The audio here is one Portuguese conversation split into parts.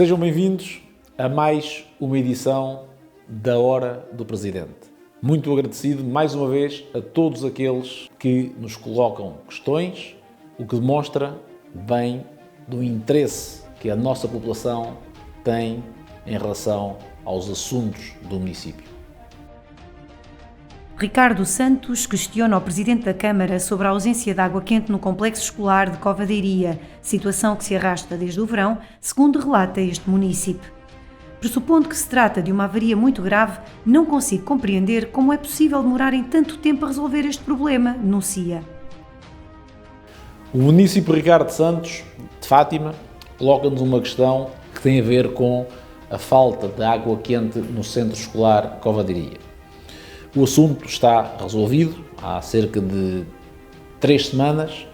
Sejam bem-vindos a mais uma edição da Hora do Presidente. Muito agradecido, mais uma vez, a todos aqueles que nos colocam questões, o que demonstra bem do interesse que a nossa população tem em relação aos assuntos do município. Ricardo Santos questiona o Presidente da Câmara sobre a ausência de água quente no complexo escolar de Cova de Iria, situação que se arrasta desde o verão, segundo relata este munícipe. Pressupondo que se trata de uma avaria muito grave, não consigo compreender como é possível demorarem tanto tempo a resolver este problema, denuncia. O município Ricardo Santos, de Fátima, coloca-nos uma questão que tem a ver com a falta de água quente no centro escolar Cova de Iria. O assunto está resolvido há cerca de 3 semanas,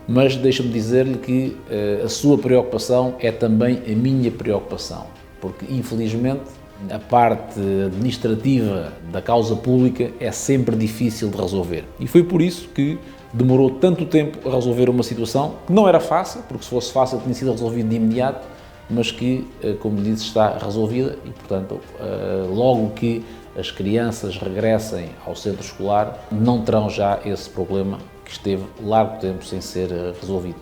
mas deixa-me dizer-lhe que a sua preocupação é também a minha preocupação, porque infelizmente a parte administrativa da causa pública é sempre difícil de resolver. E foi por isso que demorou tanto tempo a resolver uma situação que não era fácil, porque se fosse fácil tinha sido resolvido de imediato, mas que, como disse, está resolvida e, portanto, logo que as crianças regressem ao centro escolar, não terão já esse problema que esteve largo tempo sem ser resolvido.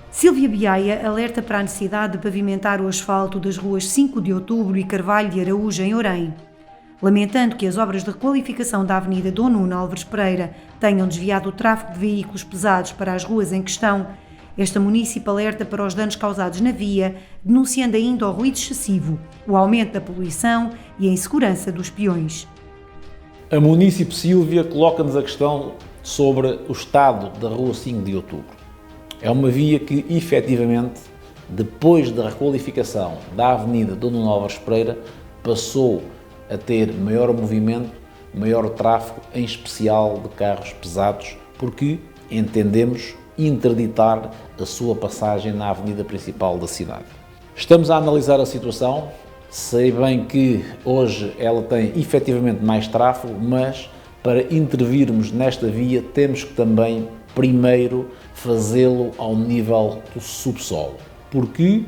Sílvia Biaia alerta para a necessidade de pavimentar o asfalto das ruas 5 de Outubro e Carvalho de Araújo, em Orém. Lamentando que as obras de requalificação da Avenida Dom Nuno Álvares Pereira tenham desviado o tráfego de veículos pesados para as ruas em questão, esta munícipe alerta para os danos causados na via, denunciando ainda o ruído excessivo, o aumento da poluição e a insegurança dos peões. A munícipe Sílvia coloca-nos a questão sobre o estado da Rua 5 de Outubro. É uma via que, efetivamente, depois da requalificação da Avenida Dom Nuno Álvares Pereira, passou a ter maior movimento, maior tráfego, em especial de carros pesados, porque entendemos interditar a sua passagem na avenida principal da cidade. Estamos a analisar a situação, sei bem que hoje ela tem efetivamente mais tráfego, mas para intervirmos nesta via temos que também primeiro fazê-lo ao nível do subsolo, porque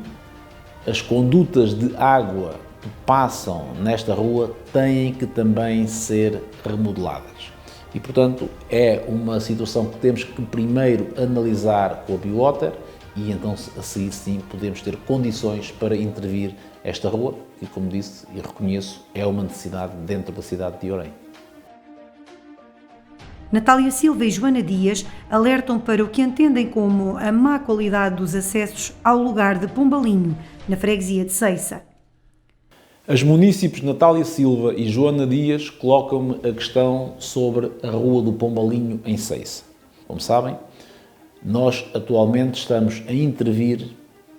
as condutas de água que passam nesta rua têm que também ser remodeladas. E, portanto, é uma situação que temos que primeiro analisar com a Biowater e então, assim sim, podemos ter condições para intervir esta rua, que, como disse e reconheço, é uma necessidade dentro da cidade de Orém. Natália Silva e Joana Dias alertam para o que entendem como a má qualidade dos acessos ao lugar de Pombalinho, na freguesia de Ceiça. As munícipes Natália Silva e Joana Dias colocam-me a questão sobre a Rua do Pombalinho em Ceiça. Como sabem, nós atualmente estamos a intervir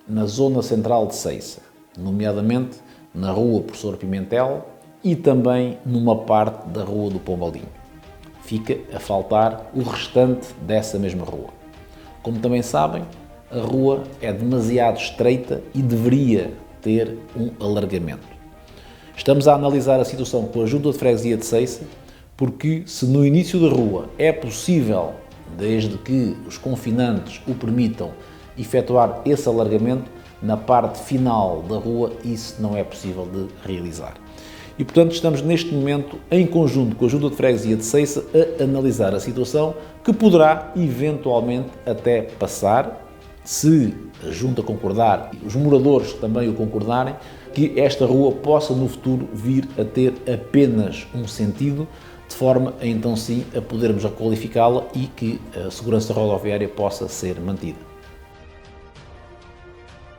na zona central de Ceiça, nomeadamente na Rua Professor Pimentel e também numa parte da Rua do Pombalinho. Fica a faltar o restante dessa mesma rua. Como também sabem, a rua é demasiado estreita e deveria ter um alargamento. Estamos a analisar a situação com a Junta de Freguesia de Ceiça, porque se no início da rua é possível, desde que os confinantes o permitam, efetuar esse alargamento, na parte final da rua isso não é possível de realizar. E, portanto, estamos neste momento, em conjunto com a Junta de Freguesia de Ceiça, a analisar a situação que poderá, eventualmente, até passar, se a Junta concordar e os moradores também o concordarem, que esta rua possa no futuro vir a ter apenas um sentido, de forma a então sim a podermos requalificá-la e que a segurança rodoviária possa ser mantida.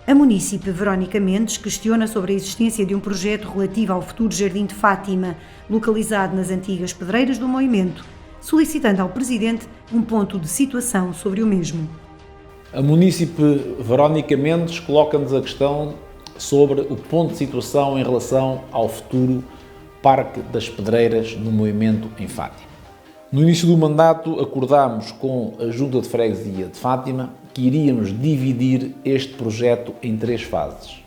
A munícipe Verónica Mendes questiona sobre a existência de um projeto relativo ao futuro Jardim de Fátima, localizado nas antigas Pedreiras do Moimento, solicitando ao Presidente um ponto de situação sobre o mesmo. A munícipe Verónica Mendes coloca-nos a questão sobre o ponto de situação em relação ao futuro Parque das Pedreiras no Moimento em Fátima. No início do mandato acordámos com a Junta de Freguesia de Fátima que iríamos dividir este projeto em 3 fases.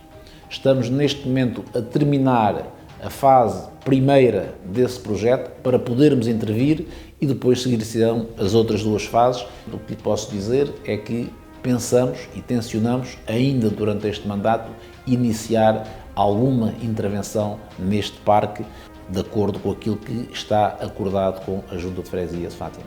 Estamos neste momento a terminar a fase primeira desse projeto para podermos intervir e depois seguir-se-ão as outras 2 fases. O que lhe posso dizer é que pensamos e tencionamos, ainda durante este mandato, iniciar alguma intervenção neste parque, de acordo com aquilo que está acordado com a Junta de Freguesia de Fátima.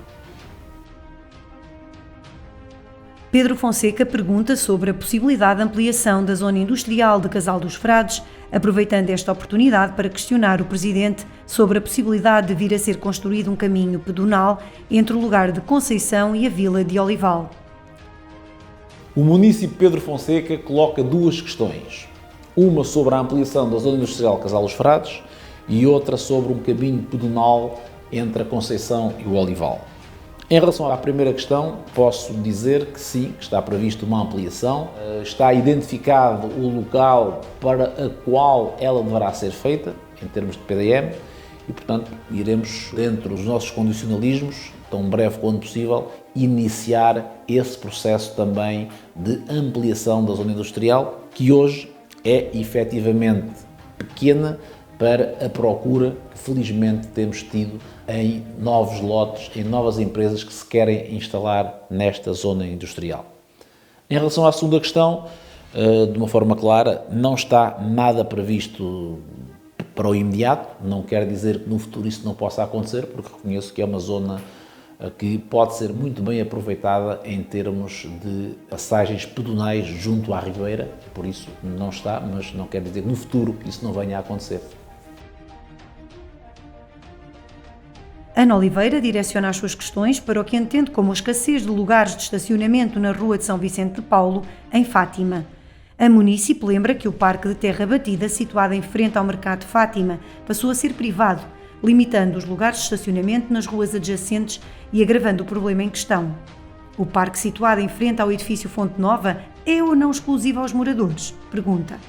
Pedro Fonseca pergunta sobre a possibilidade de ampliação da zona industrial de Casal dos Frades, aproveitando esta oportunidade para questionar o Presidente sobre a possibilidade de vir a ser construído um caminho pedonal entre o lugar de Conceição e a vila de Olival. O município Pedro Fonseca coloca duas questões, uma sobre a ampliação da zona industrial Casal dos Frades e outra sobre um caminho pedonal entre a Conceição e o Olival. Em relação à primeira questão, posso dizer que sim, está previsto uma ampliação, está identificado o local para a qual ela deverá ser feita, em termos de PDM, e, portanto, iremos, dentro dos nossos condicionalismos, tão breve quanto possível, iniciar esse processo também de ampliação da zona industrial, que hoje é efetivamente pequena para a procura que felizmente temos tido em novos lotes, em novas empresas que se querem instalar nesta zona industrial. Em relação à segunda questão, de uma forma clara, não está nada previsto para o imediato, não quer dizer que no futuro isso não possa acontecer, porque reconheço que é uma zona que pode ser muito bem aproveitada em termos de passagens pedonais junto à Ribeira, por isso não está, mas não quer dizer que no futuro isso não venha a acontecer. Ana Oliveira direciona as suas questões para o que entende como a escassez de lugares de estacionamento na Rua de São Vicente de Paulo, em Fátima. A munícipe lembra que o Parque de Terra Batida, situado em frente ao Mercado de Fátima, passou a ser privado, limitando os lugares de estacionamento nas ruas adjacentes e agravando o problema em questão. O parque situado em frente ao edifício Fonte Nova é ou não exclusivo aos moradores? Pergunta.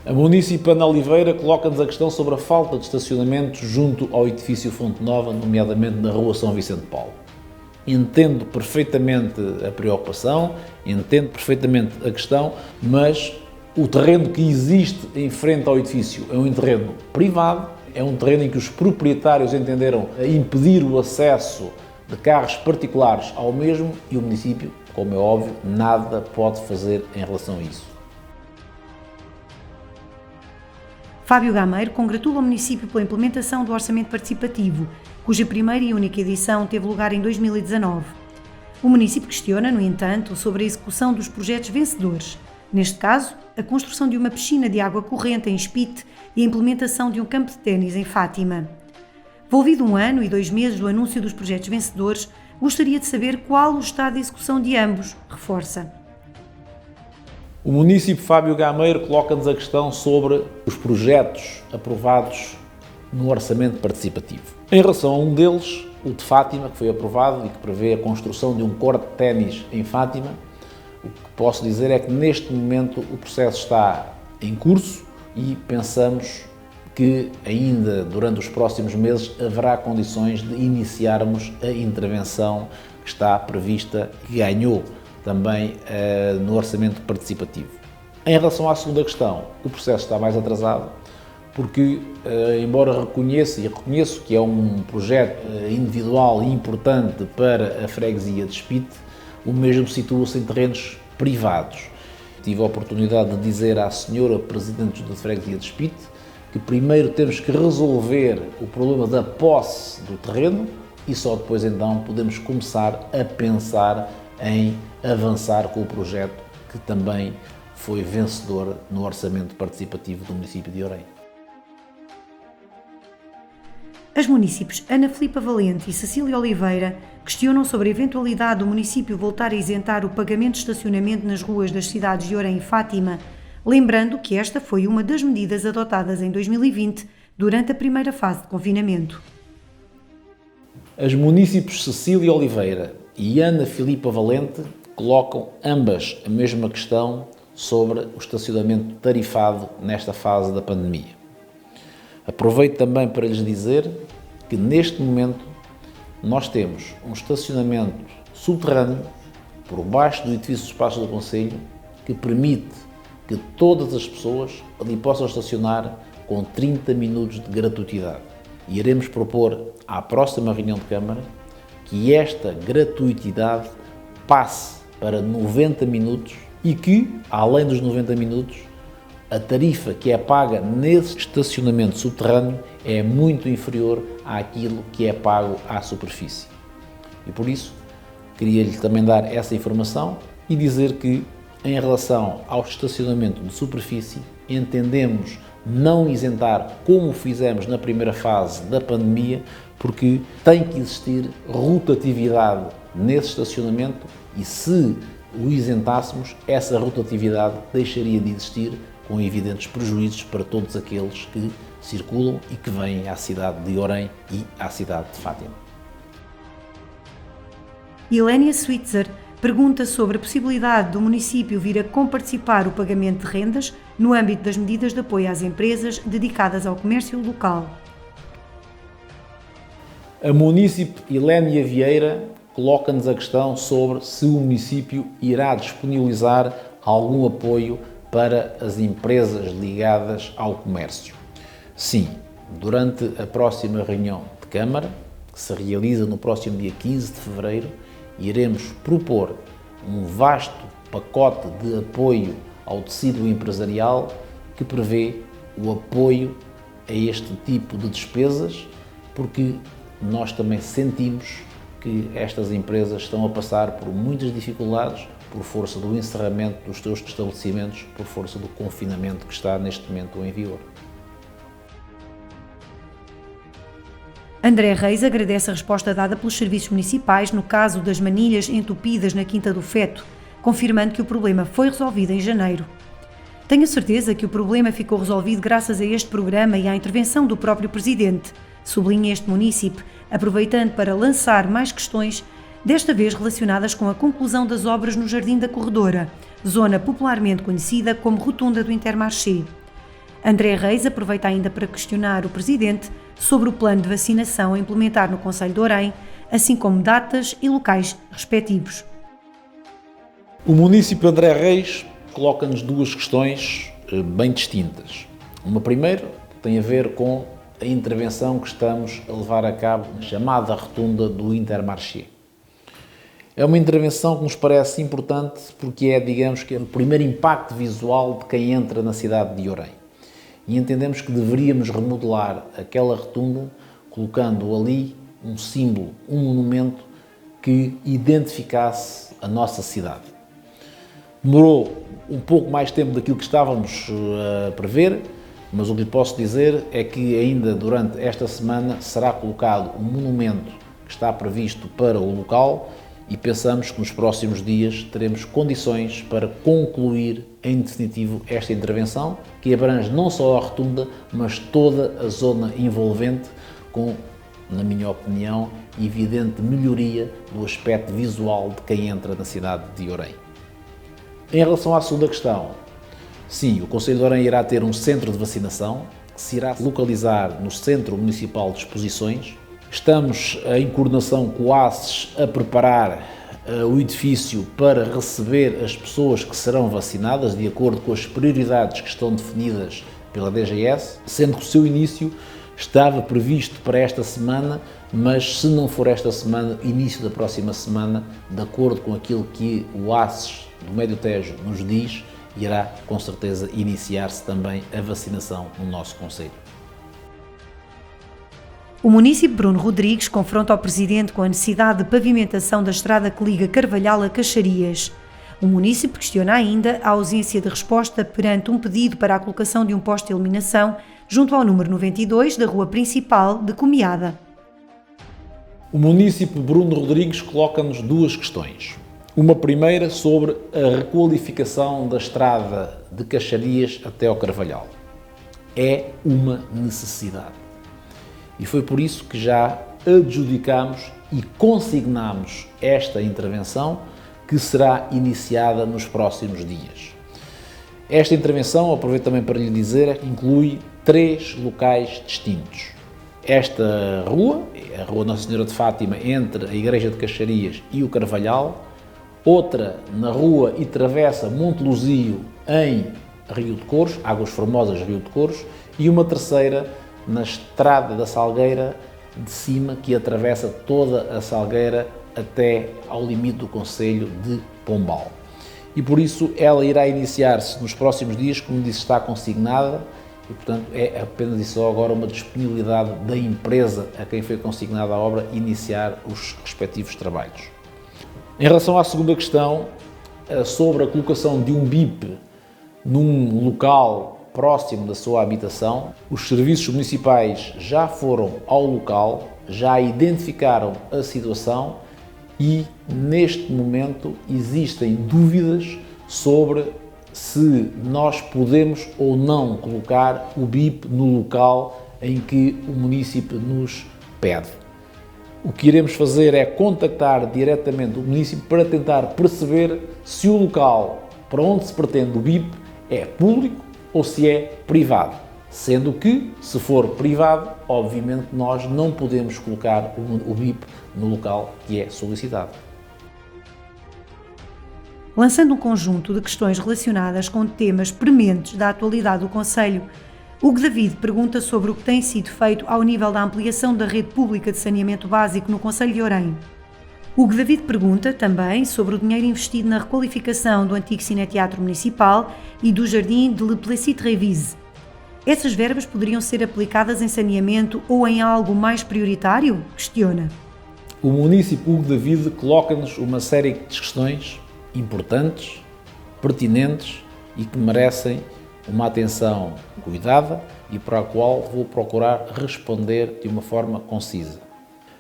A munícipe Ana Oliveira coloca-nos a questão sobre a falta de estacionamento junto ao edifício Fonte Nova, nomeadamente na Rua São Vicente de Paulo. Entendo perfeitamente a preocupação, entendo perfeitamente a questão, mas o terreno que existe em frente ao edifício é um terreno privado, é um terreno em que os proprietários entenderam impedir o acesso de carros particulares ao mesmo e o município, como é óbvio, nada pode fazer em relação a isso. Fábio Gameiro congratula o município pela implementação do Orçamento Participativo, cuja primeira e única edição teve lugar em 2019. O município questiona, no entanto, sobre a execução dos projetos vencedores, neste caso, a construção de uma piscina de água corrente em Espite e a implementação de um campo de ténis em Fátima. Volvido 1 ano e 2 meses do anúncio dos projetos vencedores, gostaria de saber qual o estado de execução de ambos, reforça. O município Fábio Gameiro coloca-nos a questão sobre os projetos aprovados no Orçamento Participativo. Em relação a um deles, o de Fátima, que foi aprovado e que prevê a construção de um corte de ténis em Fátima, o que posso dizer é que neste momento o processo está em curso e pensamos que ainda durante os próximos meses haverá condições de iniciarmos a intervenção que está prevista e ganhou também no Orçamento Participativo. Em relação à segunda questão, o processo está mais atrasado, porque, embora reconheço que é um projeto individual e importante para a freguesia de Espite, o mesmo situa-se em terrenos privados. Tive a oportunidade de dizer à senhora Presidente da Freguesia de Espite que primeiro temos que resolver o problema da posse do terreno e só depois então podemos começar a pensar em avançar com o projeto que também foi vencedor no Orçamento Participativo do município de Orem. As munícipes Ana Filipa Valente e Cecília Oliveira questionam sobre a eventualidade do município voltar a isentar o pagamento de estacionamento nas ruas das cidades de Orem e Fátima, lembrando que esta foi uma das medidas adotadas em 2020 durante a primeira fase de confinamento. As munícipes Cecília Oliveira e Ana Filipa Valente colocam ambas a mesma questão sobre o estacionamento tarifado nesta fase da pandemia. Aproveito também para lhes dizer que neste momento nós temos um estacionamento subterrâneo por baixo do edifício do Espaço do Conselho que permite que todas as pessoas ali possam estacionar com 30 minutos de gratuitidade. E iremos propor à próxima reunião de Câmara que esta gratuitidade passe para 90 minutos e que, além dos 90 minutos, a tarifa que é paga nesse estacionamento subterrâneo é muito inferior àquilo que é pago à superfície. E por isso, queria-lhe também dar essa informação e dizer que, em relação ao estacionamento de superfície, entendemos não isentar como fizemos na primeira fase da pandemia, porque tem que existir rotatividade nesse estacionamento e se o isentássemos, essa rotatividade deixaria de existir com evidentes prejuízos para todos aqueles que circulam e que vêm à cidade de Orem e à cidade de Fátima. Helénia Switzer pergunta sobre a possibilidade do município vir a comparticipar o pagamento de rendas no âmbito das medidas de apoio às empresas dedicadas ao comércio local. A munícipe Helénia Vieira coloca-nos a questão sobre se o município irá disponibilizar algum apoio para as empresas ligadas ao comércio. Sim, durante a próxima reunião de Câmara, que se realiza no próximo dia 15 de fevereiro, iremos propor um vasto pacote de apoio ao tecido empresarial que prevê o apoio a este tipo de despesas, porque nós também sentimos que estas empresas estão a passar por muitas dificuldades por força do encerramento dos seus estabelecimentos, por força do confinamento que está neste momento em vigor. André Reis agradece a resposta dada pelos serviços municipais no caso das manilhas entupidas na Quinta do Feto, confirmando que o problema foi resolvido em janeiro. Tenho certeza que o problema ficou resolvido graças a este programa e à intervenção do próprio Presidente, sublinha este munícipe, aproveitando para lançar mais questões, desta vez relacionadas com a conclusão das obras no Jardim da Corredora, zona popularmente conhecida como Rotunda do Intermarché. André Reis aproveita ainda para questionar o Presidente sobre o plano de vacinação a implementar no concelho de Orem, assim como datas e locais respectivos. O município André Reis coloca-nos duas questões bem distintas. Uma primeira tem a ver com a intervenção que estamos a levar a cabo na chamada Rotunda do Intermarché. É uma intervenção que nos parece importante porque é, digamos que, o primeiro impacto visual de quem entra na cidade de Orem. E entendemos que deveríamos remodelar aquela rotunda colocando ali um símbolo, um monumento que identificasse a nossa cidade. Demorou um pouco mais tempo daquilo que estávamos a prever, mas o que lhe posso dizer é que ainda durante esta semana será colocado um monumento que está previsto para o local e pensamos que nos próximos dias teremos condições para concluir em definitivo esta intervenção, que abrange não só a rotunda, mas toda a zona envolvente, com, na minha opinião, evidente melhoria do aspecto visual de quem entra na cidade de Orem. Em relação à segunda questão, sim, o Concelho de Orem irá ter um centro de vacinação, que se irá localizar no Centro Municipal de Exposições. Estamos em coordenação com o ACES a preparar o edifício para receber as pessoas que serão vacinadas de acordo com as prioridades que estão definidas pela DGS, sendo que o seu início estava previsto para esta semana, mas se não for esta semana, início da próxima semana, de acordo com aquilo que o ACES do Médio Tejo nos diz, irá com certeza iniciar-se também a vacinação no nosso concelho. O munícipe Bruno Rodrigues confronta o Presidente com a necessidade de pavimentação da estrada que liga Carvalhal a Caxarias. O munícipe questiona ainda a ausência de resposta perante um pedido para a colocação de um poste de iluminação junto ao número 92 da rua principal de Comiada. O munícipe Bruno Rodrigues coloca-nos duas questões. Uma primeira sobre a requalificação da estrada de Caxarias até ao Carvalhal. É uma necessidade. E foi por isso que já adjudicamos e consignamos esta intervenção, que será iniciada nos próximos dias. Esta intervenção, aproveito também para lhe dizer, inclui 3 locais distintos. Esta rua, a Rua Nossa Senhora de Fátima, entre a Igreja de Caxarias e o Carvalhal, outra na Rua e Travessa Monteluzio, em Rio de Couros, Águas Formosas, Rio de Couros, e uma terceira na Estrada da Salgueira de Cima, que atravessa toda a Salgueira até ao limite do concelho de Pombal. E por isso ela irá iniciar-se nos próximos dias, como disse, está consignada e, portanto, é apenas e só agora uma disponibilidade da empresa a quem foi consignada a obra iniciar os respectivos trabalhos. Em relação à segunda questão, sobre a colocação de um BIP num local próximo da sua habitação, os serviços municipais já foram ao local, já identificaram a situação e, neste momento, existem dúvidas sobre se nós podemos ou não colocar o BIP no local em que o município nos pede. O que iremos fazer é contactar diretamente o município para tentar perceber se o local para onde se pretende o BIP é público ou se é privado. Sendo que, se for privado, obviamente nós não podemos colocar o BIP no local que é solicitado. Lançando um conjunto de questões relacionadas com temas prementes da atualidade do concelho, Hugo David pergunta sobre o que tem sido feito ao nível da ampliação da rede pública de saneamento básico no concelho de Orem. Hugo David pergunta também sobre o dinheiro investido na requalificação do antigo Cineteatro Municipal e do Jardim de Le Plessis-Trévise. Essas verbas poderiam ser aplicadas em saneamento ou em algo mais prioritário? Questiona. O município Hugo David coloca-nos uma série de questões importantes, pertinentes e que merecem uma atenção cuidada e para a qual vou procurar responder de uma forma concisa.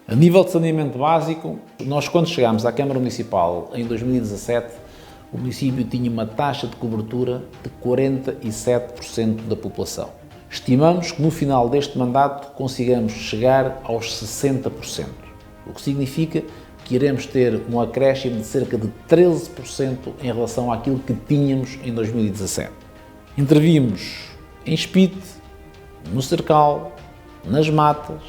A nível de saneamento básico, nós quando chegámos à Câmara Municipal em 2017, o município tinha uma taxa de cobertura de 47% da população. Estimamos que no final deste mandato consigamos chegar aos 60%, o que significa que iremos ter um acréscimo de cerca de 13% em relação àquilo que tínhamos em 2017. Intervimos em Espite, no Cercal, nas Matas,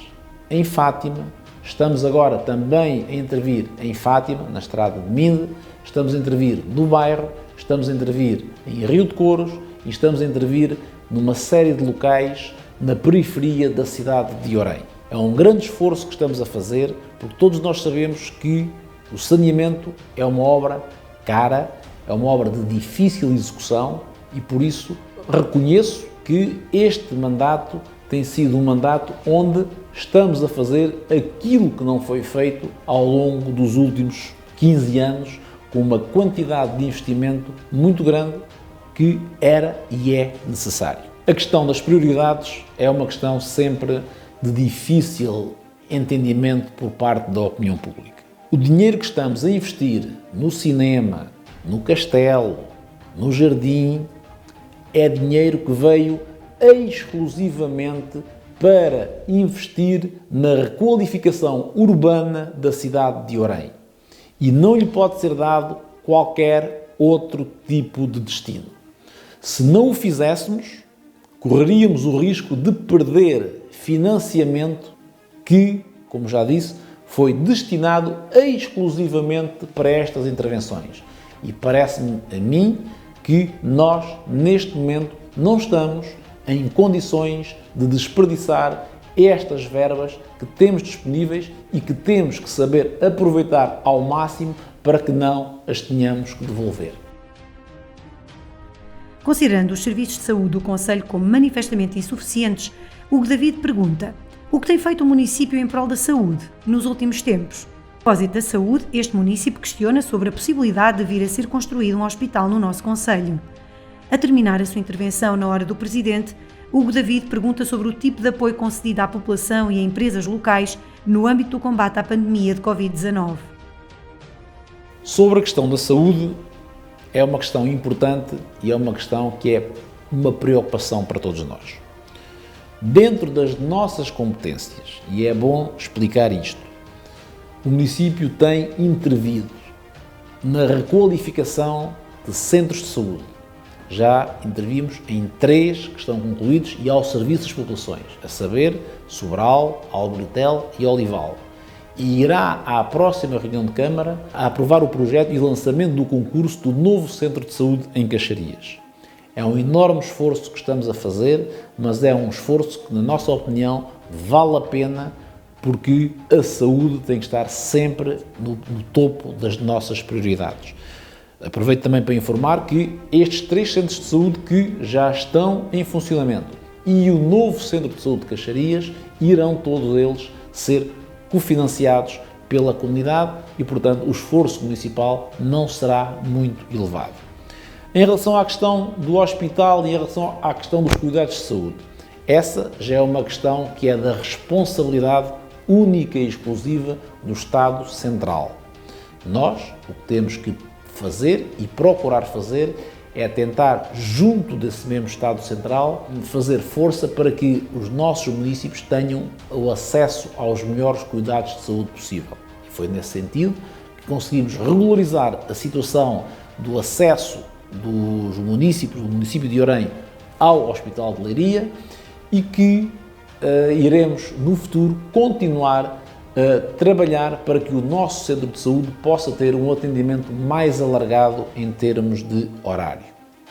em Fátima. Estamos agora também a intervir em Fátima, na estrada de Minde, estamos a intervir no bairro, estamos a intervir em Rio de Couros e estamos a intervir numa série de locais na periferia da cidade de Orem. É um grande esforço que estamos a fazer, porque todos nós sabemos que o saneamento é uma obra cara, é uma obra de difícil execução e, por isso, reconheço que este mandato tem sido um mandato onde estamos a fazer aquilo que não foi feito ao longo dos últimos 15 anos, com uma quantidade de investimento muito grande que era e é necessário. A questão das prioridades é uma questão sempre de difícil entendimento por parte da opinião pública. O dinheiro que estamos a investir no cinema, no castelo, no jardim, é dinheiro que veio exclusivamente para investir na requalificação urbana da cidade de Orem. E não lhe pode ser dado qualquer outro tipo de destino. Se não o fizéssemos, correríamos o risco de perder financiamento que, como já disse, foi destinado exclusivamente para estas intervenções. E parece-me a mim que nós, neste momento, não estamos em condições de desperdiçar estas verbas que temos disponíveis e que temos que saber aproveitar ao máximo para que não as tenhamos que devolver. Considerando os serviços de saúde do concelho como manifestamente insuficientes, Hugo David pergunta: o que tem feito o município em prol da saúde nos últimos tempos? A propósito da saúde, este município questiona sobre a possibilidade de vir a ser construído um hospital no nosso concelho. A terminar a sua intervenção na hora do Presidente, Hugo David pergunta sobre o tipo de apoio concedido à população e a empresas locais no âmbito do combate à pandemia de Covid-19. Sobre a questão da saúde, é uma questão importante e é uma questão que é uma preocupação para todos nós. Dentro das nossas competências, e é bom explicar isto, o município tem intervido na requalificação de centros de saúde. Já intervimos em 3 que estão concluídos e aos serviços das populações, a saber, Sobral, Albritel e Olival. E irá à próxima reunião de Câmara a aprovar o projeto e lançamento do concurso do novo centro de saúde em Caxarias. É um enorme esforço que estamos a fazer, mas é um esforço que, na nossa opinião, vale a pena porque a saúde tem que estar sempre no topo das nossas prioridades. Aproveito também para informar que estes 3 centros de saúde que já estão em funcionamento e o novo Centro de Saúde de Caxarias irão todos eles ser cofinanciados pela comunidade e, portanto, o esforço municipal não será muito elevado. Em relação à questão do hospital e em relação à questão dos cuidados de saúde, essa já é uma questão que é da responsabilidade única e exclusiva do Estado Central. Nós, o que temos que fazer e procurar fazer é tentar, junto desse mesmo Estado Central, fazer força para que os nossos municípios tenham o acesso aos melhores cuidados de saúde possível. E foi nesse sentido que conseguimos regularizar a situação do acesso dos municípios, do município de Orem, ao Hospital de Leiria e que iremos, no futuro, continuar a trabalhar para que o nosso centro de saúde possa ter um atendimento mais alargado em termos de horário.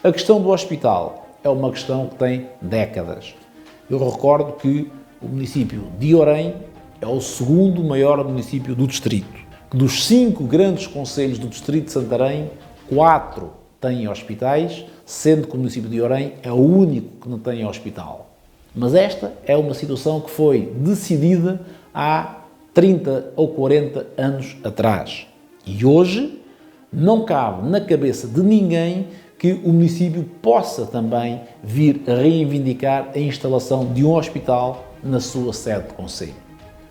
A questão do hospital é uma questão que tem décadas. Eu recordo que o município de Orem é o segundo maior município do distrito. Dos 5 grandes concelhos do distrito de Santarém, 4 têm hospitais, sendo que o município de Orem é o único que não tem hospital. Mas esta é uma situação que foi decidida há 30 ou 40 anos atrás. E hoje não cabe na cabeça de ninguém que o município possa também vir a reivindicar a instalação de um hospital na sua sede de concelho.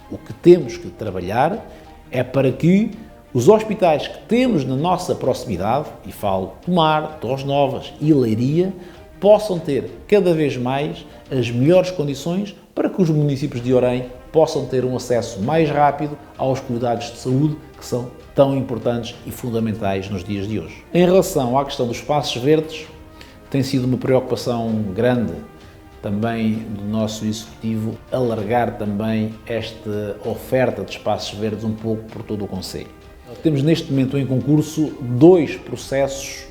O que temos que trabalhar é para que os hospitais que temos na nossa proximidade, e falo Tomar, Torres Novas e Leiria, possam ter cada vez mais as melhores condições para que os municípios de Orem possam ter um acesso mais rápido aos cuidados de saúde que são tão importantes e fundamentais nos dias de hoje. Em relação à questão dos espaços verdes, tem sido uma preocupação grande também do nosso Executivo alargar também esta oferta de espaços verdes um pouco por todo o concelho. Temos neste momento em concurso 2 processos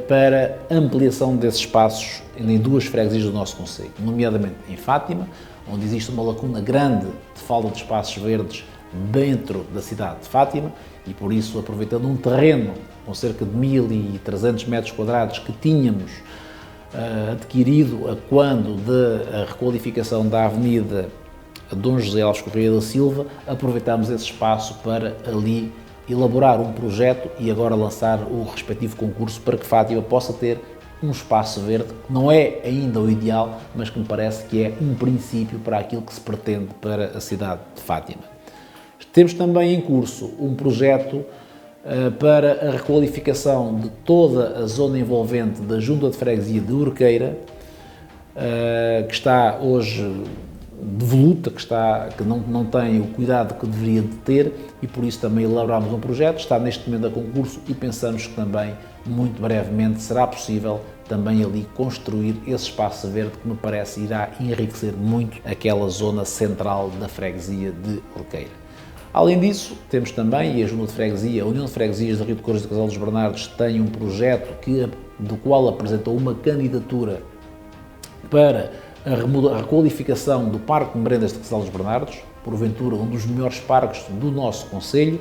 para ampliação desses espaços em 2 freguesias do nosso concelho, nomeadamente em Fátima, onde existe uma lacuna grande de falta de espaços verdes dentro da cidade de Fátima e, por isso, aproveitando um terreno com cerca de 1.300 metros quadrados que tínhamos adquirido a quando da requalificação da Avenida Dom José Alves Correia da Silva, aproveitámos esse espaço para ali elaborar um projeto e agora lançar o respectivo concurso para que Fátima possa ter um espaço verde, que não é ainda o ideal, mas que me parece que é um princípio para aquilo que se pretende para a cidade de Fátima. Temos também em curso um projeto para a requalificação de toda a zona envolvente da Junta de Freguesia de Urqueira, que está hoje devoluta, que não tem o cuidado que deveria de ter e por isso também elaborámos um projeto, está neste momento a concurso e pensamos que também muito brevemente será possível também ali construir esse espaço verde que me parece irá enriquecer muito aquela zona central da freguesia de Urqueira. Além disso, temos também, e a Junta de Freguesia, a União de Freguesias de Rio de Cores e de Casal dos Bernardos tem um projeto do qual apresentou uma candidatura para a requalificação do Parque de Merendas de Casal dos Bernardos, porventura um dos melhores parques do nosso concelho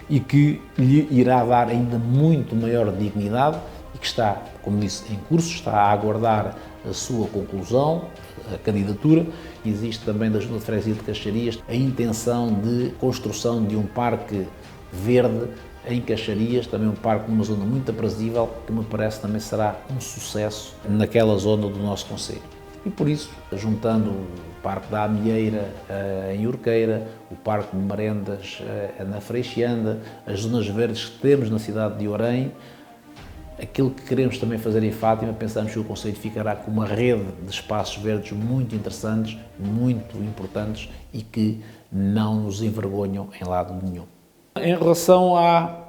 e que lhe irá dar ainda muito maior dignidade e que está, como disse, em curso, está a aguardar a sua conclusão, a candidatura. Existe também da Junta de Freguesia de Caxarias a intenção de construção de um parque verde em Caxarias, também um parque numa zona muito aprazível, que me parece também será um sucesso naquela zona do nosso concelho. E por isso, juntando o Parque da Amieira em Urqueira, o Parque de Merendas na Freixianda, as zonas verdes que temos na cidade de Orem, aquilo que queremos também fazer em Fátima, pensamos que o concelho ficará com uma rede de espaços verdes muito interessantes, muito importantes e que não nos envergonham em lado nenhum. Em relação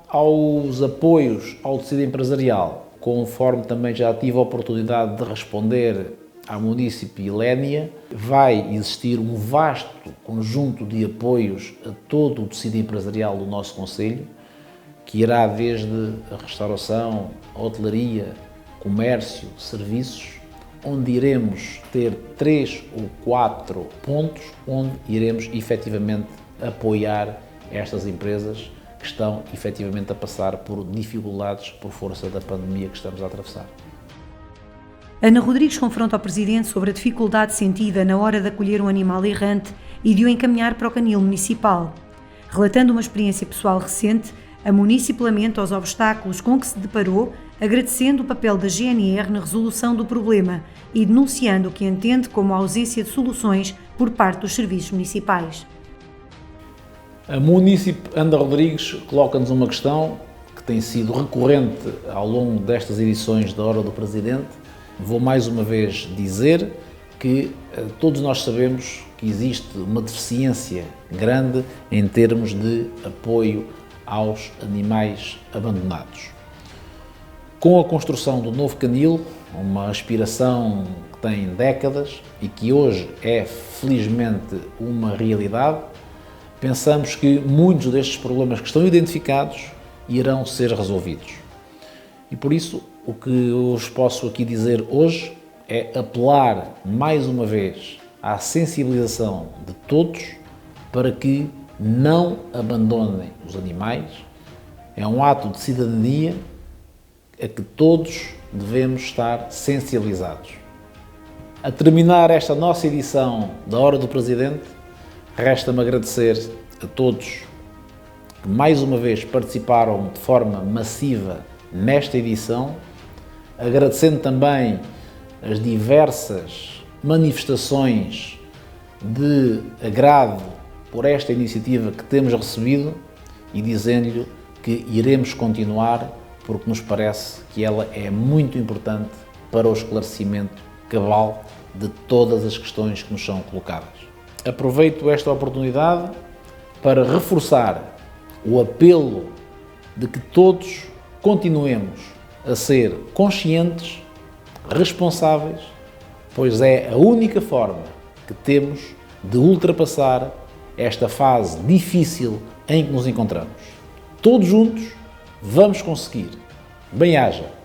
aos apoios ao tecido empresarial, conforme também já tive a oportunidade de responder à munícipe Ilénia, vai existir um vasto conjunto de apoios a todo o tecido empresarial do nosso concelho, que irá desde a restauração, a hotelaria, comércio, serviços, onde iremos ter 3 ou 4 pontos onde iremos efetivamente apoiar estas empresas que estão efetivamente a passar por dificuldades por força da pandemia que estamos a atravessar. Ana Rodrigues confronta o Presidente sobre a dificuldade sentida na hora de acolher um animal errante e de o encaminhar para o canil municipal. Relatando uma experiência pessoal recente, a munícipe lamenta os obstáculos com que se deparou, agradecendo o papel da GNR na resolução do problema e denunciando o que entende como a ausência de soluções por parte dos serviços municipais. A munícipe Ana Rodrigues coloca-nos uma questão que tem sido recorrente ao longo destas edições da Hora do Presidente. Vou mais uma vez dizer que todos nós sabemos que existe uma deficiência grande em termos de apoio aos animais abandonados. Com a construção do novo canil, uma aspiração que tem décadas e que hoje é felizmente uma realidade, pensamos que muitos destes problemas que estão identificados irão ser resolvidos. E por isso, o que eu vos posso aqui dizer hoje é apelar mais uma vez à sensibilização de todos para que não abandonem os animais. É um ato de cidadania a que todos devemos estar sensibilizados. A terminar esta nossa edição da Hora do Presidente, resta-me agradecer a todos que mais uma vez participaram de forma massiva nesta edição, agradecendo também as diversas manifestações de agrado por esta iniciativa que temos recebido e dizendo-lhe que iremos continuar porque nos parece que ela é muito importante para o esclarecimento cabal de todas as questões que nos são colocadas. Aproveito esta oportunidade para reforçar o apelo de que todos continuemos a ser conscientes, responsáveis, pois é a única forma que temos de ultrapassar esta fase difícil em que nos encontramos. Todos juntos vamos conseguir. Bem-haja!